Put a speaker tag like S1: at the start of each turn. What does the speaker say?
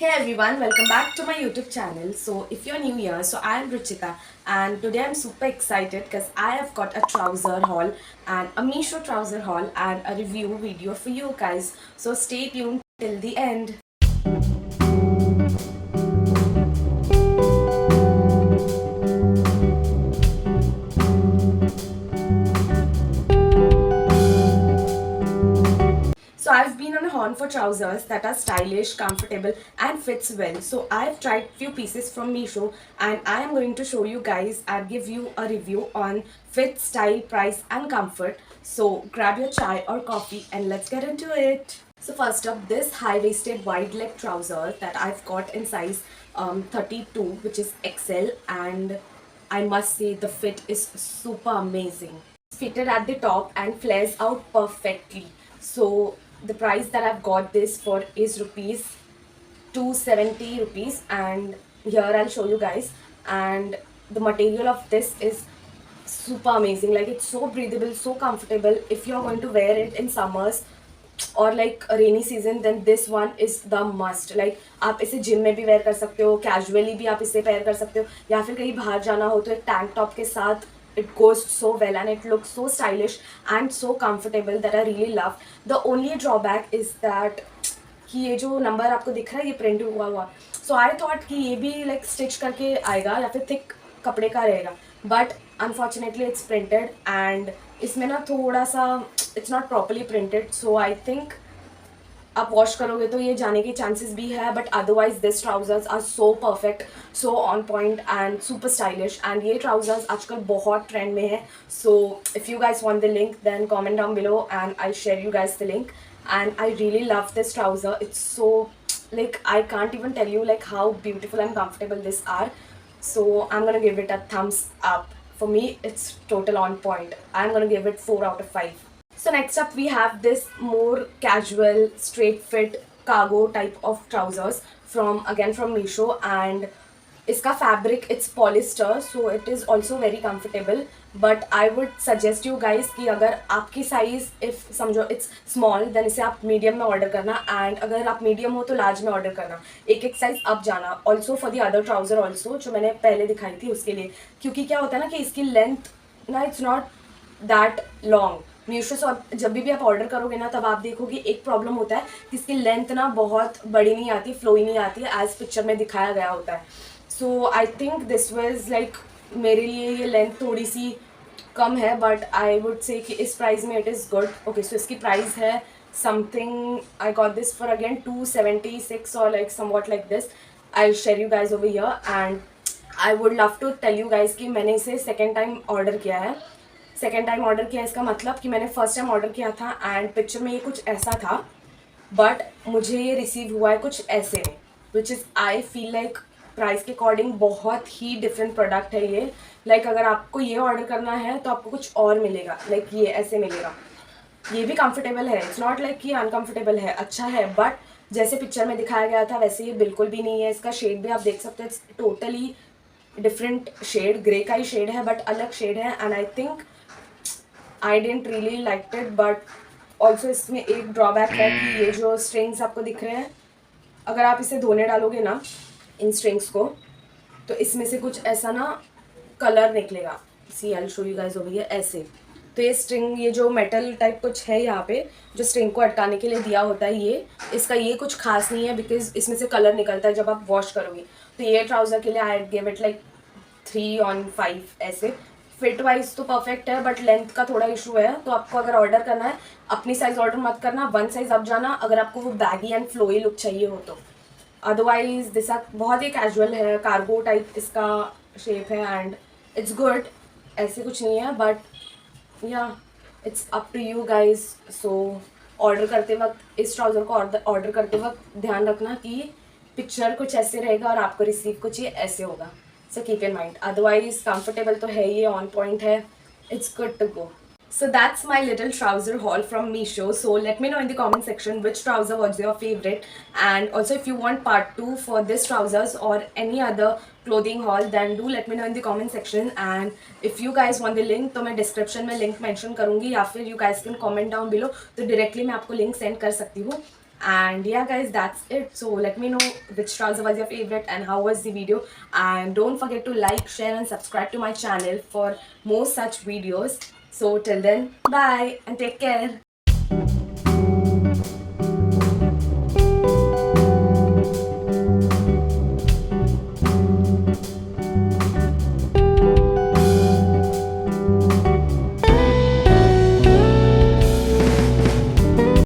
S1: Hey everyone, welcome back to my YouTube channel. So if you're new here, so I am Ruchita and today I'm super excited because I have got a trouser haul and a Meesho trouser haul and a review video for you guys. So stay tuned till the end. So I've been on a hunt for trousers that are stylish, comfortable and fits well. So I've tried few pieces from Meesho and I am going to show you guys and give you a review on fit, style, price and comfort. So grab your chai or coffee and let's get into it. So first up, this high-waisted wide leg trouser that I've got in size 32, which is XL, and I must say the fit is super amazing. Fitted at the top and flares out perfectly. So the price that I've got this for is rupees 270 rupees, and here I'll show you guys. And the material of this is super amazing. Like, it's so breathable, so comfortable. If you're going to wear it in summers और like rainy season then this one is the must. Like आप इसे gym में भी where कर सकते हो, casually भी आप इसे वेयर कर सकते हो, या फिर कहीं बाहर जाना हो तो एक टैंक टॉप के साथ it goes so well and it looks so stylish and so comfortable that I really love. The only drawback is that कि ये जो नंबर आपको दिख रहा है ये प्रिंट हुआ हुआ, सो आई थॉट कि ये भी लाइक स्टिच करके आएगा या फिर थिक कपड़े का रहेगा, but unfortunately it's printed and इसमें ना थोड़ा सा it's not properly printed. So I think आप वॉश करोगे तो ये जाने के चांसेस भी है, but otherwise this trousers are so perfect, so on point and super stylish. And ये ट्राउजर्स आजकल बहुत ट्रेंड में है. So if you guys want the link then comment down below and I share you guys the link. And I really love this trouser. It's so, like, I can't even tell you like how beautiful and comfortable this are. So I'm gonna give it a thumbs up. For me, it's total on point. I'm gonna give it 4 out of 5. So next up we have this more casual straight fit cargo type of trousers from Meesho, and इसका fabric it's polyester, so it is also very comfortable. But I would suggest you guys कि अगर आपकी size if समझो it's small then इसे आप medium में order करना, and अगर आप मीडियम हो तो लार्ज में ऑर्डर करना, एक साइज़ अप जाना. Also for the other trouser also जो मैंने पहले दिखाई थी उसके लिए, क्योंकि क्या होता है ना कि इसकी लेंथ ना it's not that long. Meesho से आप जब भी आप ऑर्डर करोगे ना तब आप देखोगे एक प्रॉब्लम होता है कि इसकी लेंथ ना बहुत बड़ी नहीं आती, फ्लोई नहीं आती है एज पिक्चर में दिखाया गया होता है. So I think this was like, मेरे लिए ये लेंथ थोड़ी सी कम है, बट आई वुड से कि इस प्राइस में it is good. Okay, so इसकी प्राइस है something, I got this for again 276 और like somewhat like this. I share you guys over here and I would love to tell you guys कि मैंने इसे second time order किया है. Second time order किया इसका मतलब कि मैंने फर्स्ट टाइम ऑर्डर किया था एंड पिक्चर में ये कुछ ऐसा था, बट मुझे ये रिसीव हुआ है कुछ ऐसे में, which is I feel like price के अकॉर्डिंग बहुत ही डिफरेंट प्रोडक्ट है ये. लाइक अगर आपको ये ऑर्डर करना है तो आपको कुछ और मिलेगा, लाइक ये ऐसे मिलेगा. ये भी कंफर्टेबल है, इट्स नॉट लाइक कि अनकंफर्टेबल है, अच्छा है, बट जैसे पिक्चर में दिखाया गया था वैसे ये बिल्कुल भी नहीं है. इसका शेड भी आप देख सकते हैं, it's totally different shade, grey का ही शेड है बट अलग शेड है. And I think I didn't really like it, but also इसमें एक ड्रॉबैक है कि ये जो स्ट्रिंग्स आपको दिख रहे हैं, अगर आप इसे धोने डालोगे ना इन स्ट्रिंग्स को तो इसमें से कुछ ऐसा ना कलर निकलेगा. See I show you guys over here ऐसे. तो ये स्ट्रिंग, ये जो मेटल टाइप कुछ है यहाँ पे जो स्ट्रिंग को अटकाने के लिए दिया होता है, ये इसका ये कुछ खास नहीं है बिकॉज इसमें से कलर निकलता है जब आप वॉश करोगे. तो ये ट्राउज़र के लिए आई गिव इट लाइक 3/5 ऐसे. फिट वाइज तो परफेक्ट है बट लेंथ का थोड़ा इशू है. तो आपको अगर ऑर्डर करना है अपनी साइज़ ऑर्डर मत करना, 1 साइज़ अप जाना अगर आपको वो बैगी एंड फ्लोई लुक चाहिए हो तो. अदरवाइज दिस बहुत ही कैजुअल है, कार्गो टाइप इसका शेप है एंड इट्स गुड, ऐसे कुछ नहीं है, but yeah it's up to you guys. So order करते वक्त इस ट्राउज़र को ऑर्डर करते वक्त ध्यान रखना कि पिक्चर कुछ ऐसे रहेगा और आपको रिसीव कुछ ये ऐसे होगा. So keep in mind. Otherwise, comfortable तो है ये, on point है. It's good to go. So that's my little trouser haul from Meesho. So let me know in the comment section which trouser was your favorite, and also if you want part 2 for this trousers or any other clothing haul, then do let me know in the comment section. And if you guys want the link तो मैं description में link mention करूँगी, या फिर you guys can comment down below तो directly मैं आपको link send कर सकती हूँ. And yeah guys, that's it. So let me know which trouser was your favorite and how was the video, and don't forget to like, share and subscribe to my channel for more such videos. So till then, bye and take care.